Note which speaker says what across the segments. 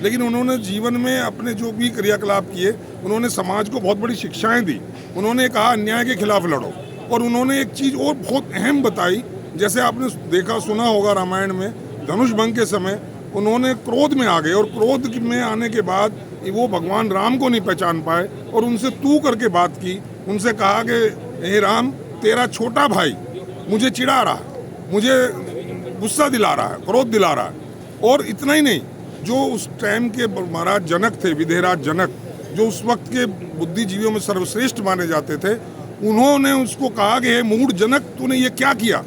Speaker 1: लेकिन उन्होंने जीवन में अपने जो भी क्रियाकलाप किए, उन्होंने समाज को बहुत बड़ी शिक्षाएं दी। उन्होंने कहा अन्याय के खिलाफ लड़ो, और उन्होंने एक चीज़ और बहुत अहम बताई, जैसे आपने देखा सुना होगा रामायण में, धनुष भंग के समय उन्होंने क्रोध में आ गए, और क्रोध में आने के बाद वो भगवान राम को नहीं पहचान पाए और उनसे तू करके बात की। उनसे कहा कि हे राम, तेरा छोटा भाई मुझे चिढ़ा रहा है, मुझे गुस्सा दिला रहा है, क्रोध दिला रहा है। और इतना ही नहीं, जो उस टाइम के महाराज जनक थे, विदेहराज जनक, जो उस वक्त के बुद्धिजीवियों में सर्वश्रेष्ठ माने जाते थे, उन्होंने उसको कहा कि हे मूढ़ जनक, तूने ये क्या किया,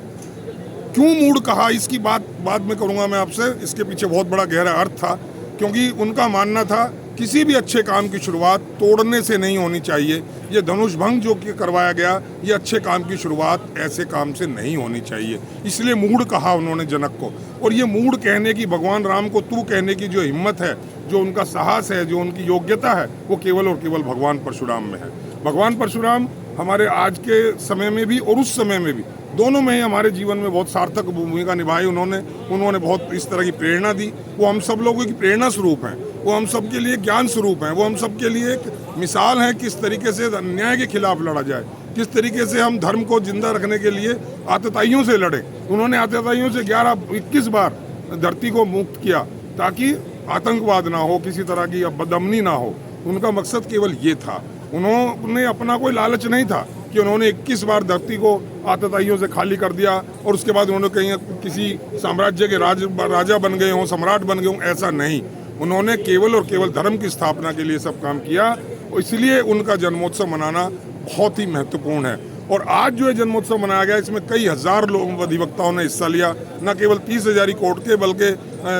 Speaker 1: क्यों मूढ़ कहा, इसकी बात बाद में करूंगा मैं आपसे। इसके पीछे बहुत बड़ा गहरा अर्थ था, क्योंकि उनका मानना था किसी भी अच्छे काम की शुरुआत तोड़ने से नहीं होनी चाहिए। ये धनुष भंग जो कि करवाया गया, ये अच्छे काम की शुरुआत ऐसे काम से नहीं होनी चाहिए, इसलिए मूढ़ कहा उन्होंने जनक को। और ये मूढ़ कहने की, भगवान राम को तू कहने की जो हिम्मत है, जो उनका साहस है, जो उनकी योग्यता है, वो केवल और केवल भगवान परशुराम में है। भगवान परशुराम हमारे आज के समय में भी और उस समय में भी, दोनों में ही हमारे जीवन में बहुत सार्थक भूमिका निभाई। उन्होंने बहुत इस तरह की प्रेरणा दी। वो हम सब लोगों की प्रेरणा स्वरूप हैं, वो हम सब के लिए ज्ञान स्वरूप हैं, वो हम सब के लिए एक मिसाल है किस तरीके से अन्याय के खिलाफ लड़ा जाए, किस तरीके से हम धर्म को जिंदा रखने के लिए आतताइयों से लड़े। उन्होंने आतताइयों से 21 बार धरती को मुक्त किया, ताकि आतंकवाद ना हो, किसी तरह की बदअमनी ना हो। उनका मकसद केवल ये था। उन्होंने अपना कोई लालच नहीं था कि उन्होंने 21 बार धरती को आतताइयों से खाली कर दिया और उसके बाद उन्होंने कहीं किसी साम्राज्य के राजा बन गए हों, सम्राट बन गए हों, ऐसा नहीं। उन्होंने केवल और केवल धर्म की स्थापना के लिए सब काम किया, और इसलिए उनका जन्मोत्सव मनाना बहुत ही महत्वपूर्ण है। और आज जो है जन्मोत्सव मनाया गया, इसमें कई हजार लोग अधिवक्ताओं ने हिस्सा लिया, न केवल 30 हजारी कोर्ट के, बल्कि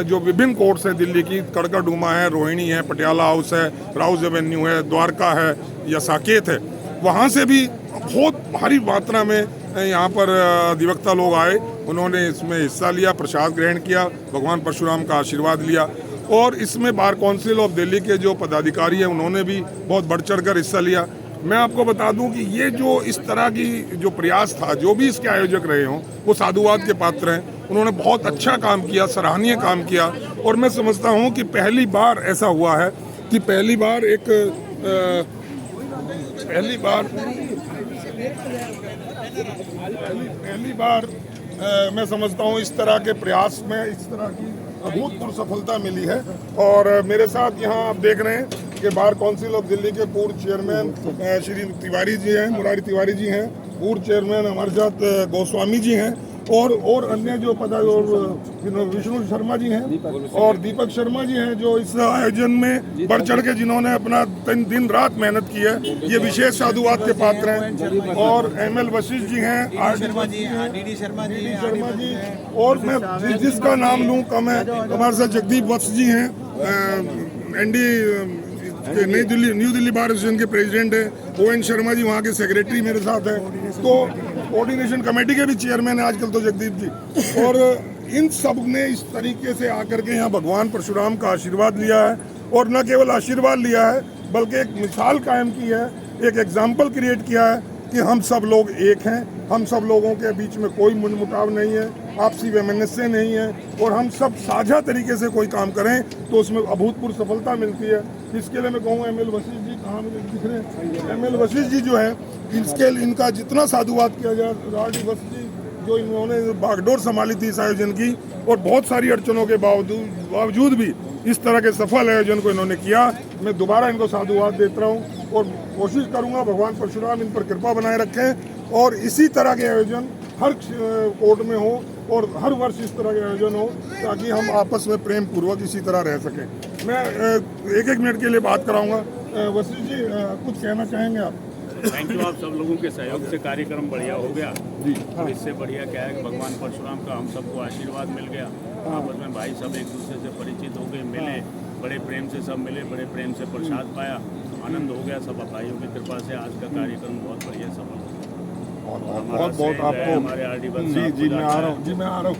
Speaker 1: जो विभिन्न कोर्ट्स हैं दिल्ली की, कड़कड़डूमा है, रोहिणी है, पटियाला हाउस है, राउज एवेन्यू है, द्वारका है या साकेत है, वहाँ से भी बहुत भारी मात्रा में यहाँ पर अधिवक्ता लोग आए। उन्होंने इसमें हिस्सा लिया, प्रसाद ग्रहण किया, भगवान परशुराम का आशीर्वाद लिया। और इसमें बार काउंसिल ऑफ दिल्ली के जो पदाधिकारी हैं, उन्होंने भी बहुत बढ़ चढ़ कर हिस्सा लिया। मैं आपको बता दूं कि ये जो इस तरह की जो प्रयास था, जो भी इसके आयोजक रहे हों, वो साधुवाद के पात्र हैं। उन्होंने बहुत अच्छा काम किया, सराहनीय काम किया। और मैं समझता हूं कि पहली बार ऐसा हुआ है कि पहली बार मैं समझता हूं इस तरह के प्रयास में इस तरह की अभूतपूर्व सफलता मिली है। और मेरे साथ यहाँ आप देख रहे हैं कि बार काउंसिल ऑफ दिल्ली के पूर्व चेयरमैन श्री तिवारी जी हैं, मुरारी तिवारी जी हैं, पूर्व चेयरमैन हमारे साथ गोस्वामी जी हैं, और अन्य जो विष्णु शर्मा जी हैं और दीपक शर्मा जी हैं, जो इस आयोजन में बढ़ चढ़ के जिन्होंने अपना दिन रात मेहनत की है, ये विशेष साधुवाद के पात्र हैं। और ML वशिष्ठ जी हैं, DD शर्मा जी, और मैं जिसका नाम लूँ कम है, हमारे साथ जगदीप वत्स जी हैं, ND new Delhi bar association के प्रेसिडेंट है, ON शर्मा जी वहाँ के सेक्रेटरी मेरे साथ है, तो कोऑर्डिनेशन कमेटी के भी चेयरमैन है आजकल तो जगदीप जी। और इन सब ने इस तरीके से आकर के यहाँ भगवान परशुराम का आशीर्वाद लिया है, और न केवल आशीर्वाद लिया है बल्कि एक मिसाल कायम की है, एक एग्जाम्पल क्रिएट किया है कि हम सब लोग एक हैं, हम सब लोगों के बीच में कोई मनमुटाव नहीं है, आपसी वैमनस्य नहीं है, और हम सब साझा तरीके से कोई काम करें तो उसमें अभूतपूर्व सफलता मिलती है। इसके लिए मैं कहूँ ML वशिष्ठ जी, कहाँ मुझे दिख रहे हैं, ML वशिष्ठ जी जो है, इनका जितना साधुवाद किया जाए, RD वशिष्ठ जी जो इन्होंने बागडोर संभाली थी इस आयोजन की, और बहुत सारी अड़चनों के बावजूद भी इस तरह के सफल आयोजन को इन्होंने किया। मैं दोबारा इनको साधुवाद देता हूँ और कोशिश करूँगा भगवान परशुराम इन पर कृपा बनाए रखें, और इसी तरह के आयोजन हर कोर्ट में हो और हर वर्ष इस तरह के आयोजन हो, ताकि हम आपस में प्रेम पूर्वक इसी तरह रह सकें। मैं 1-1 मिनट के लिए बात कराऊंगा। वशिष्ठ जी, कुछ कहना चाहेंगे आप?
Speaker 2: Thank you. आप सब लोगों के सहयोग से कार्यक्रम बढ़िया हो गया जी। और इससे बढ़िया क्या है कि भगवान परशुराम का हम सबको आशीर्वाद मिल गया, आपस में भाई सब एक दूसरे से परिचित हो गए, मिले, बड़े प्रेम से सब मिले, बड़े प्रेम से प्रसाद पाया, आनंद हो गया। सब भाइयों की कृपा से आज का कार्यक्रम बहुत बढ़िया सफल हो गया।
Speaker 1: बहुत आपको
Speaker 2: हमारे RD
Speaker 1: जी मैं आ रहा हूँ।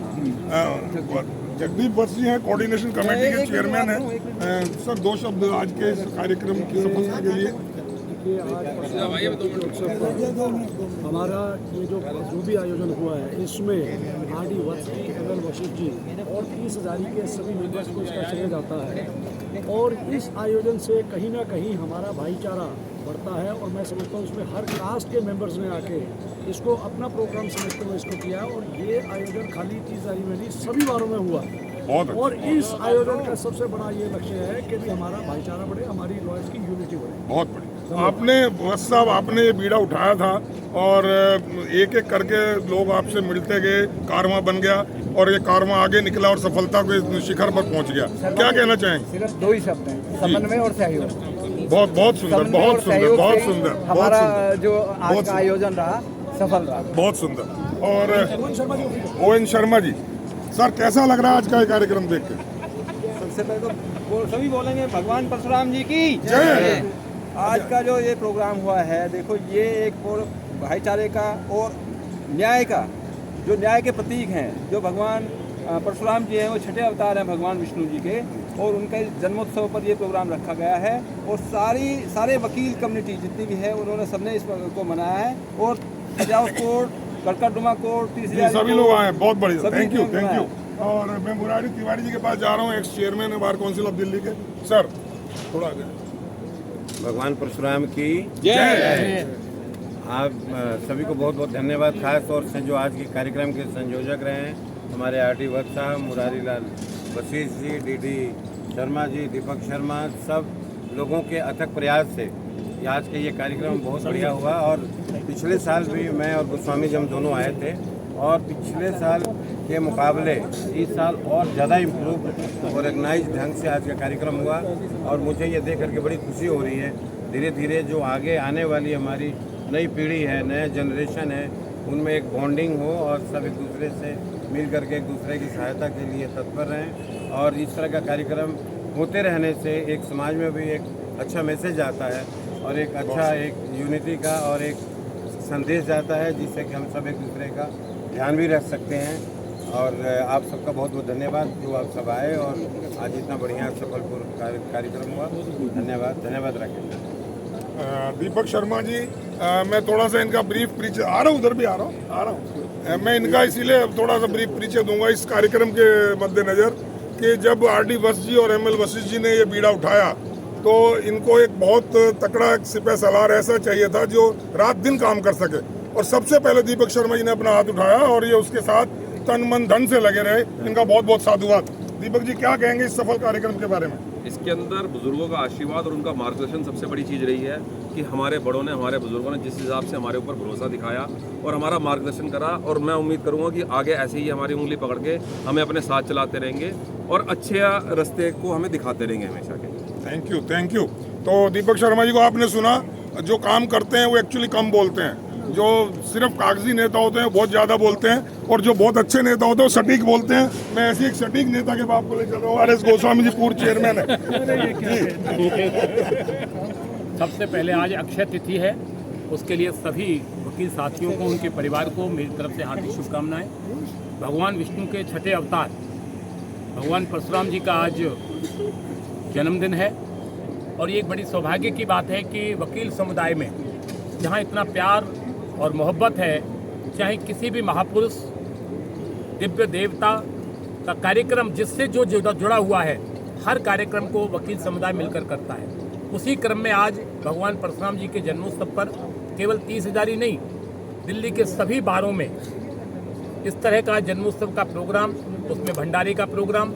Speaker 1: जगदीप वत्स जी हैं, कोऑर्डिनेशन कमेटी के चेयरमैन हैं। सर, 2 शब्द आज के इस कार्यक्रम की सफलता के लिए।
Speaker 3: कि आज परशुराम जयंती के उत्सव पर हमारा ये जो भी आयोजन हुआ है इसमें RD वत्स जी, ML वशिष्ठ जी और 30 हज़ारी के सभी मेंबर्स को इसका श्रेय जाता है। और इस आयोजन से कहीं ना कहीं हमारा भाईचारा बढ़ता है और मैं समझता हूँ इसमें हर कास्ट के मेंबर्स ने आके इसको अपना प्रोग्राम समझते हुए इसको किया और ये आयोजन खाली 30 हज़ारी में नहीं सभी बारों में हुआ।
Speaker 1: बहुत अच्छा।
Speaker 3: और इस आयोजन का सबसे बड़ा ये लक्ष्य है कि भी हमारा भाईचारा बढ़े, हमारी लॉयर्स की यूनिटी बढ़े।
Speaker 1: बहुत बढ़िया। आपने वत्स साहब आपने ये बीड़ा उठाया था और एक एक करके लोग आपसे मिलते गए, कारवां बन गया और ये कारवां आगे निकला और सफलता के शिखर पर पहुंच गया। क्या कहना चाहेंगे?
Speaker 4: सिर्फ 2 ही शब्द हैं, समन्वय और सहयोग।
Speaker 1: बहुत बहुत सुंदर, बहुत सुंदर, बहुत सुंदर।
Speaker 4: हमारा जो आज का आयोजन रहा सफल रहा।
Speaker 1: बहुत सुंदर। और ON शर्मा जी, सर कैसा लग रहा है आज का ये कार्यक्रम देख के?
Speaker 4: सबसे पहले तो सभी बोलेंगे भगवान परशुराम जी की
Speaker 1: जय।
Speaker 4: आज का जो ये प्रोग्राम हुआ है, देखो ये एक भाईचारे का और न्याय का, जो न्याय के प्रतीक हैं, जो भगवान परशुराम जी हैं वो छठे अवतार हैं भगवान विष्णु जी के, और उनके जन्मोत्सव पर ये प्रोग्राम रखा गया है। और सारे वकील कम्युनिटी जितनी भी है उन्होंने सबने इसको मनाया है। और सजाओ कोर्ट, कड़कड़डुमा कोर्ट, 30 हज़ारी
Speaker 1: सभी लोग आए, बहुत बढ़िया।
Speaker 4: सभी
Speaker 1: थैंक यू,
Speaker 4: लोग
Speaker 1: थैंक यू।
Speaker 4: आए।
Speaker 1: और मैं मुरारी तिवारी जी के पास जा रहा हूँ, एक्स चेयरमैन है बार काउंसिल ऑफ दिल्ली के। सर थोड़ा आगे।
Speaker 5: भगवान परशुराम की
Speaker 1: जय।
Speaker 5: आप सभी को बहुत बहुत धन्यवाद, खास तौर से जो आज के कार्यक्रम के संयोजक रहे हैं हमारे RD वत्स साहब, मुरारी लाल वशिष्ठ जी, DD शर्मा जी, दीपक शर्मा, सब लोगों के अथक प्रयास से आज के ये कार्यक्रम बहुत बढ़िया हुआ। और पिछले साल भी मैं और गोस्वामी जी हम दोनों आए थे और पिछले साल के मुकाबले इस साल और ज़्यादा इम्प्रूव ऑर्गेनाइज ढंग से आज का कार्यक्रम हुआ। और मुझे ये देख करके बड़ी खुशी हो रही है, धीरे धीरे जो आगे आने वाली हमारी नई पीढ़ी है, नया जनरेशन है, उनमें एक बॉन्डिंग हो और सब एक दूसरे से मिल करके एक दूसरे की सहायता के लिए तत्पर रहें। और इस तरह का कार्यक्रम होते रहने से एक समाज में भी एक अच्छा मैसेज आता है और एक अच्छा एक यूनिटी का और एक संदेश जाता है, जिससे कि हम सब एक दूसरे का ध्यान भी रख सकते हैं। और आप सबका बहुत बहुत धन्यवाद जो आप सब आए और आज इतना बढ़िया सफलपूर्ण कार्यक्रम हुआ। धन्यवाद रखें।
Speaker 1: दीपक शर्मा जी, मैं थोड़ा सा इनका ब्रीफ परिचय आ रहा हूँ, उधर भी आ रहा हूँ। मैं इनका इसीलिए थोड़ा सा ब्रीफ परिचय दूंगा इस कार्यक्रम के मद्देनज़र कि जब RD वत्स जी और ML वशिष्ठ जी ने ये बीड़ा उठाया तो इनको एक बहुत तकड़ा सिपह सलार ऐसा चाहिए था जो रात दिन काम कर सके। और सबसे पहले दीपक शर्मा जी ने अपना हाथ उठाया और ये उसके साथ तन मन धन से लगे रहे। इनका बहुत बहुत साधुवाद। दीपक जी क्या कहेंगे इस सफल कार्यक्रम के बारे में?
Speaker 6: इसके अंदर बुजुर्गों का आशीर्वाद और उनका मार्गदर्शन सबसे बड़ी चीज़ रही है कि हमारे बड़ों ने, हमारे बुजुर्गों ने जिस हिसाब से हमारे ऊपर भरोसा दिखाया और हमारा मार्गदर्शन करा, और मैं उम्मीद करूंगा कि आगे ऐसे ही हमारी उंगली पकड़ के हमें अपने साथ चलाते रहेंगे और अच्छे रास्ते को हमें दिखाते रहेंगे हमेशा के।
Speaker 1: Thank you, thank you. तो दीपक शर्मा जी को आपने सुना, जो काम करते हैं वो एक्चुअली कम बोलते हैं, जो सिर्फ कागजी नेता होते हैं बहुत ज़्यादा बोलते हैं, और जो बहुत अच्छे नेता होते हैं वो सटीक बोलते हैं। मैं ऐसे एक सटीक नेता के बाप को ले चल रहा हूँ। RS गोस्वामी जी पूर्व चेयरमैन है।
Speaker 7: सबसे पहले आज अक्षय तिथि है, उसके लिए सभी वकील साथियों को, उनके परिवार को मेरी तरफ से हार्दिक शुभकामनाएं। भगवान विष्णु के छठे अवतार भगवान परशुराम जी का आज जन्मदिन है और ये एक बड़ी सौभाग्य की बात है कि वकील समुदाय में जहाँ इतना प्यार और मोहब्बत है, चाहे किसी भी महापुरुष, दिव्य देवता का कार्यक्रम जिससे जो जुड़ा हुआ है, हर कार्यक्रम को वकील समुदाय मिलकर करता है। उसी क्रम में आज भगवान परशुराम जी के जन्मोत्सव पर केवल 30 हज़ारी नहीं, दिल्ली के सभी बारों में इस तरह का जन्मोत्सव का प्रोग्राम, उसमें भंडारे का प्रोग्राम,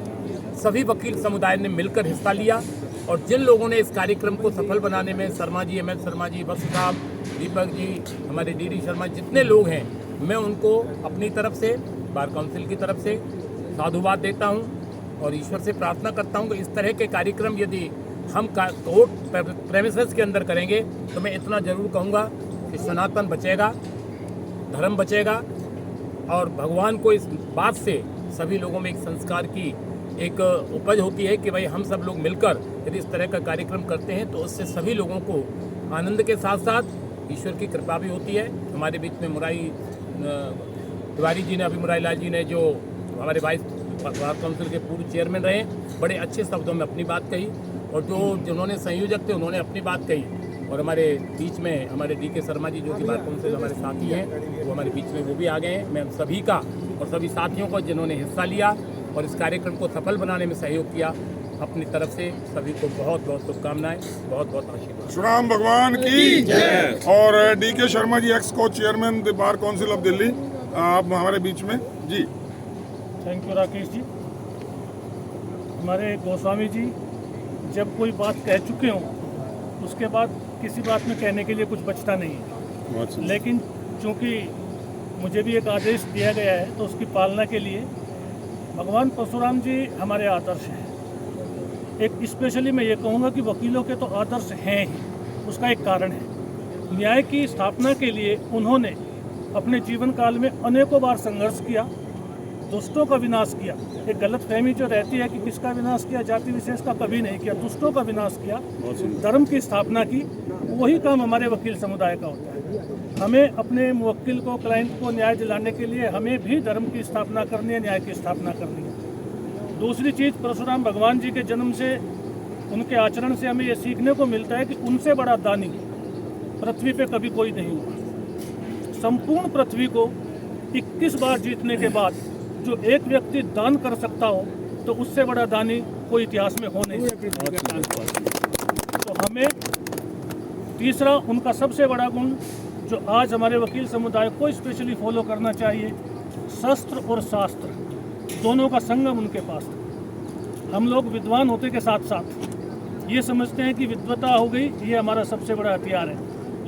Speaker 7: सभी वकील समुदाय ने मिलकर हिस्सा लिया। और जिन लोगों ने इस कार्यक्रम को सफल बनाने में, शर्मा जी, ML शर्मा जी, वत्स साहब, दीपक जी, हमारे DD शर्मा, जितने लोग हैं, मैं उनको अपनी तरफ से, बार काउंसिल की तरफ से साधुवाद देता हूं और ईश्वर से प्रार्थना करता हूं कि इस तरह के कार्यक्रम यदि हम कोर्ट प्रेमिसेस के अंदर करेंगे तो मैं इतना ज़रूर कहूँगा कि सनातन बचेगा, धर्म बचेगा और भगवान को इस बात से सभी लोगों में एक संस्कार की एक उपज होती है कि भाई हम सब लोग मिलकर यदि इस तरह का कार्यक्रम करते हैं तो उससे सभी लोगों को आनंद के साथ साथ ईश्वर की कृपा भी होती है। हमारे बीच में मुरारी तिवारी जी ने, अभी मुरारी लाल जी ने, जो हमारे वाइस बार काउंसिल के पूर्व चेयरमैन रहे, बड़े अच्छे शब्दों में अपनी बात कही, और जो जिन्होंने संयोजक थे उन्होंने अपनी बात कही। और हमारे बीच में हमारे डी.के. शर्मा जी जो कि बार काउंसिल हमारे साथी हैं, वो हमारे बीच में वो भी आ गए हैं। मैं उन सभी का और सभी साथियों को जिन्होंने हिस्सा लिया और इस कार्यक्रम को सफल बनाने में सहयोग किया, अपनी तरफ से सभी को बहुत बहुत शुभकामनाएं, बहुत बहुत आशीर्वाद।
Speaker 1: परशुराम भगवान की जय। और डी.के. शर्मा जी, एक्स को chairman the bar council of Delhi, आप हमारे बीच में जी।
Speaker 8: Thank you Rakesh ji. हमारे गोस्वामी जी जब कोई बात कह चुके हों उसके बाद किसी बात में कहने के लिए कुछ बचता नहीं है, लेकिन चूंकि मुझे भी एक आदेश दिया गया है तो उसकी पालना के लिए भगवान परशुराम जी हमारे आदर्श हैं। एक स्पेशली मैं ये कहूँगा कि वकीलों के तो आदर्श हैं ही, उसका एक कारण है। न्याय की स्थापना के लिए उन्होंने अपने जीवन काल में अनेकों बार संघर्ष किया, दुष्टों का विनाश किया। एक गलतफहमी जो रहती है कि किसका विनाश किया, जाति विशेष का, कभी नहीं किया, दुष्टों का विनाश किया, धर्म की स्थापना की। वही काम हमारे वकील समुदाय का होता है। हमें अपने मुवक्किल को, क्लाइंट को न्याय दिलाने के लिए हमें भी धर्म की स्थापना करनी है, न्याय की स्थापना करनी है। दूसरी चीज़, परशुराम भगवान जी के जन्म से, उनके आचरण से हमें ये सीखने को मिलता है कि उनसे बड़ा दानी पृथ्वी पे कभी कोई नहीं हुआ। संपूर्ण पृथ्वी को 21 बार जीतने के बाद जो एक व्यक्ति दान कर सकता हो तो उससे बड़ा दानी कोई इतिहास में हो नहीं सकता। तो हमें तीसरा, उनका सबसे बड़ा गुण जो आज हमारे वकील समुदाय को स्पेशली फॉलो करना चाहिए, शस्त्र और शास्त्र दोनों का संगम उनके पास था। हम लोग विद्वान होते के साथ साथ ये समझते हैं कि विद्वता हो गई, ये हमारा सबसे बड़ा हथियार है,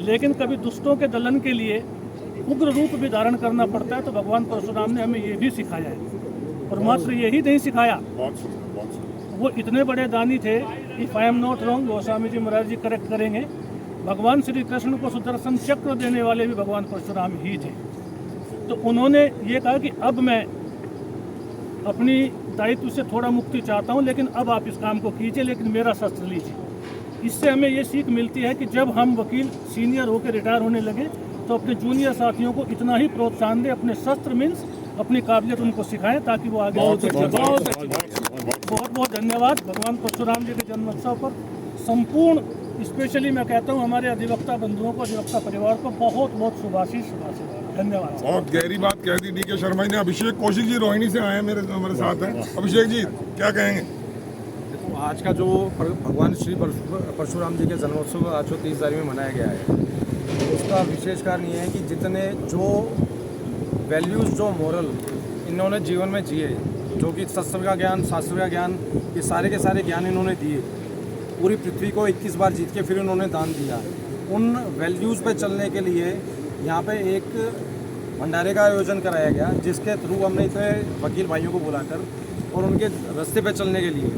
Speaker 8: लेकिन कभी दुष्टों के दलन के लिए उग्र रूप भी धारण करना पड़ता है। तो भगवान परशुराम ने हमें ये भी सिखाया है। और मात्र यही नहीं सिखाया, वो इतने बड़े दानी थे, if I am not wrong, Goswami ji Maharaj ji correct करेंगे, भगवान श्री कृष्ण को सुदर्शन चक्र देने वाले भी भगवान परशुराम ही थे। तो उन्होंने ये कहा कि अब मैं अपनी दायित्व से थोड़ा मुक्ति चाहता हूँ, लेकिन अब आप इस काम को कीजिए, लेकिन मेरा शस्त्र लीजिए। इससे हमें ये सीख मिलती है कि जब हम वकील सीनियर होकर रिटायर होने लगे तो अपने जूनियर साथियों को इतना ही प्रोत्साहन दें, अपने शस्त्र मीन्स अपनी काबिलियत उनको सिखाएं ताकि वो आगे बहुत बहुत धन्यवाद। भगवान परशुराम जी के जन्मोत्सव पर संपूर्ण स्पेशली मैं कहता हूँ हमारे अधिवक्ता बंधुओं को, अधिवक्ता परिवार को बहुत बहुत शुभाशीष। धन्यवाद।
Speaker 1: बहुत गहरी बात कह दी डी.के. शर्मा जी ने। अभिषेक कौशिक जी रोहिणी से आए हैं, हमारे साथ हैं। अभिषेक जी क्या कहेंगे?
Speaker 3: देखो, आज का जो भगवान श्री परशुराम जी के जन्मोत्सव आज जो 30 तारीख में मनाया गया है, उसका विशेष कारण ये है कि जितने जो वैल्यूज़, जो मोरल इन्होंने जीवन में जिए, जो कि शस्त्र का ज्ञान, शास्त्र का ज्ञान, ये सारे के सारे ज्ञान इन्होंने दिए, पूरी पृथ्वी को 21 बार जीत के फिर उन्होंने दान दिया। उन वैल्यूज़ पे चलने के लिए यहाँ पे एक भंडारे का आयोजन कराया गया, जिसके थ्रू हमने इतने वकील भाइयों को बुलाकर और उनके रास्ते पे चलने के लिए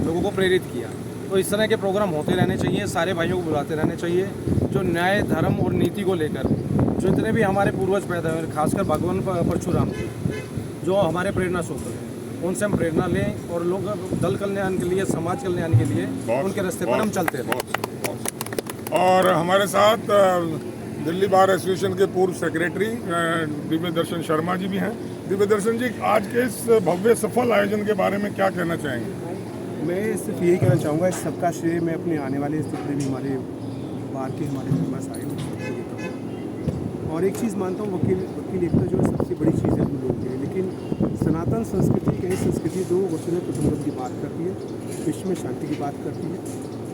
Speaker 3: लोगों को प्रेरित किया। तो इस तरह के प्रोग्राम होते रहने चाहिए, सारे भाइयों को बुलाते रहने चाहिए, जो न्याय, धर्म और नीति को लेकर जो इतने भी हमारे पूर्वज पैदा हुए, खासकर भगवान परशुराम जो हमारे प्रेरणा स्रोत हैं, उनसे हम प्रेरणा लें और लोग दल कल्याण के लिए, समाज कल्याण के लिए उनके रास्ते पर हम चलते रहें।
Speaker 1: और हमारे साथ दिल्ली बार एसोसिएशन के पूर्व सेक्रेटरी दिव्य दर्शन शर्मा जी भी हैं। दिव्य दर्शन जी, आज के इस भव्य सफल आयोजन के बारे में क्या कहना चाहेंगे?
Speaker 9: मैं सिर्फ यही कहना चाहूँगा, इस सबका श्रेय मैं अपने आने वाले जितने भी हमारे बार के हमारे मेम्बर्स आए उनको देता हूँ। और एक चीज़ मानता हूँ, वकील एक तो जो सबसे बड़ी चीज़ है हम लोग के, लेकिन सनातन संस्कृति, कई संस्कृति दो वसूल कुटुंब की बात करती है, विश्व में शांति की बात करती है,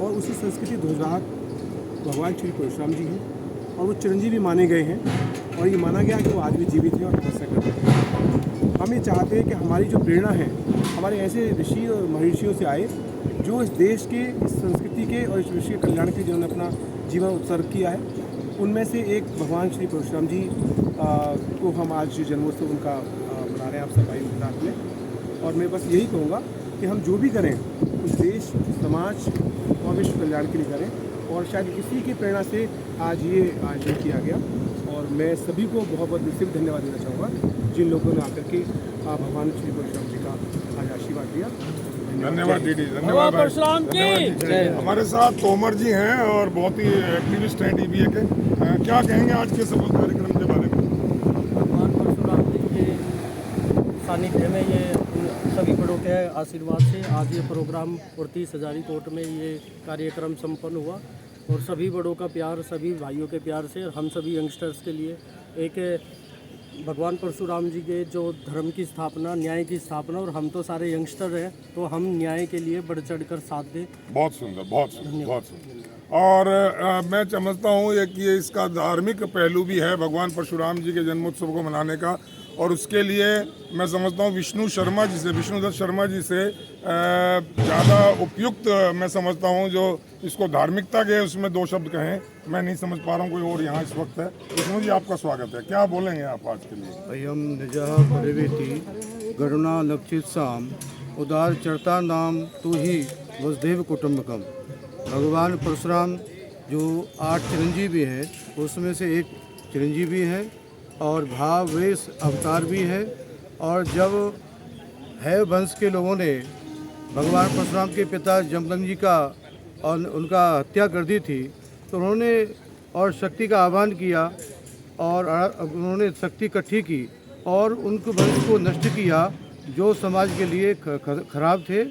Speaker 9: और उसी संस्कृति ध्वजवाहक भगवान श्री परशुराम जी हैं, और वो चिरंजीवी माने गए हैं, और ये माना गया कि वो आज भी जीवित हैं और तपस्या कर रहे हैं। हम ये चाहते हैं कि हमारी जो प्रेरणा है हमारे ऐसे ऋषि और महर्षियों से आए जो इस देश के, इस संस्कृति के और इस विश्व के कल्याण के जिन्होंने अपना जीवन उत्सर्ग किया है। उनमें से एक भगवान श्री परशुराम जी को हम आज जन्मोत्सव उनका मना रहे हैं आप सब भाई के साथ में। और मैं बस यही कहूँगा कि हम जो भी करें उस देश, समाज और विश्व कल्याण के लिए करें, और शायद इसी की प्रेरणा से आज ये आयोजन किया गया। और मैं सभी को बहुत बहुत दिल से धन्यवाद देना चाहूँगा जिन लोगों ने आकर के भगवान श्री परशुराम जी का आज आशीर्वाद दिया।
Speaker 1: धन्यवाद दीदी, धन्यवाद परशुराम की। हमारे साथ तोमर जी हैं और बहुत ही एक्टिविस्ट हैं DBA के। क्या कहेंगे आज के सफल कार्यक्रम के बारे में?
Speaker 10: भगवान परशुराम जी के सानिध्य में, ये सभी बड़ों के आशीर्वाद से आज ये प्रोग्राम और 30 हजारी कोर्ट में ये कार्यक्रम संपन्न हुआ। और सभी बड़ों का प्यार, सभी भाइयों के प्यार से हम सभी यंगस्टर्स के लिए एक भगवान परशुराम जी के जो धर्म की स्थापना, न्याय की स्थापना, और हम तो सारे यंगस्टर हैं तो हम न्याय के लिए बढ़ चढ़ कर साथ दें।
Speaker 1: बहुत सुंदर, बहुत सुंदर, बहुत सुंदर। और मैं समझता हूँ कि इसका धार्मिक पहलू भी है भगवान परशुराम जी के जन्मोत्सव को मनाने का, और उसके लिए मैं समझता हूँ विष्णुदत्त शर्मा जी से ज़्यादा उपयुक्त मैं समझता हूँ जो इसको धार्मिकता के उसमें दो शब्द कहें, मैं नहीं समझ पा रहा हूँ, कोई और यहाँ इस वक्त है। विष्णु जी आपका स्वागत है, क्या बोलेंगे आप आज के लिए?
Speaker 11: अयम निजः परिवेति गरुणा लक्षित साम उदार चरता नाम तू ही वसुदेव कुटुंबकम। भगवान परशुराम जो 8 चिरंजीवी है उसमें से एक चिरंजीवी है और भाव वेश अवतार भी है। और जब है वंश के लोगों ने भगवान परशुराम के पिता जमदग्नि जी का और उनका हत्या कर दी थी तो उन्होंने और शक्ति का आह्वान किया और उन्होंने शक्ति इकट्ठी की और उनको वंश को नष्ट किया जो समाज के लिए खराब थे,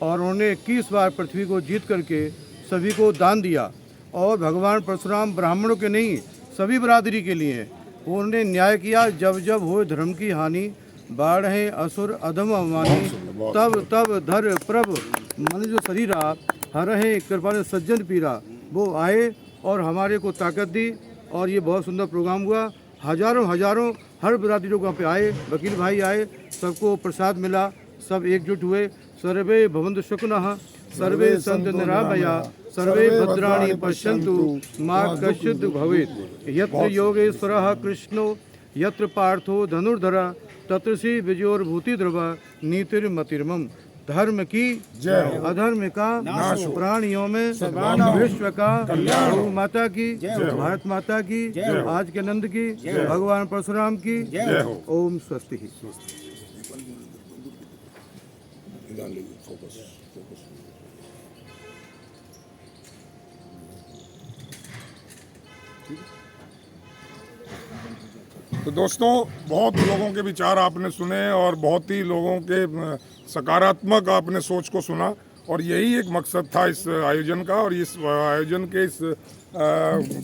Speaker 11: और उन्होंने 21 बार पृथ्वी को जीत करके सभी को दान दिया। और भगवान परशुराम ब्राह्मणों के नहीं, सभी बरादरी के लिए उन्होंने न्याय किया। जब जब हो धर्म की हानि, बाढ़ असुर अधम अवमानी, तब तब धर प्रभ मन जो शरीरा, हरहे कृपा सज्जन पीरा। वो आए और हमारे को ताकत दी और ये बहुत सुंदर प्रोग्राम हुआ। हजारों हर बरादरी लोग वहाँ पे आए, वकील भाई आए, सबको प्रसाद मिला, सब एकजुट हुए। सर्वे भवन्तु सुखिनः, सर्वे सन्तु निरामया, सर्वे भद्राणि पश्यन्तु मा कश्चित् भवेत्। यत्र योगेश्वरः कृष्णो यत्र पार्थो धनुर्धरः तत्र श्री विजयोर्भूति ध्रुवा नीतिर्मतिर्मम। धर्म की जय, अधर्म का नाश, प्राणियों में विश्व का गौ माता की, भारत माता की, आज के नंद की, भगवान परशुराम की। ओम स्वस्ति।
Speaker 1: तो दोस्तों, बहुत लोगों के विचार आपने सुने और बहुत ही लोगों के सकारात्मक आपने सोच को सुना, और यही एक मकसद था इस आयोजन का। और इस आयोजन के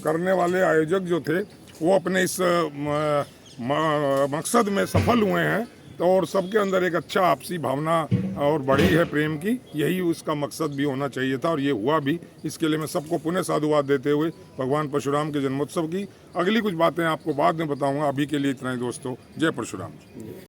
Speaker 1: करने वाले आयोजक जो थे वो अपने इस मकसद में सफल हुए हैं। तो और सबके अंदर एक अच्छा आपसी भावना और बढ़ी है प्रेम की, यही उसका मकसद भी होना चाहिए था और ये हुआ भी। इसके लिए मैं सबको पुनः साधुवाद देते हुए भगवान परशुराम के जन्मोत्सव की अगली कुछ बातें आपको बाद में बताऊंगा। अभी के लिए इतना ही दोस्तों, जय परशुराम।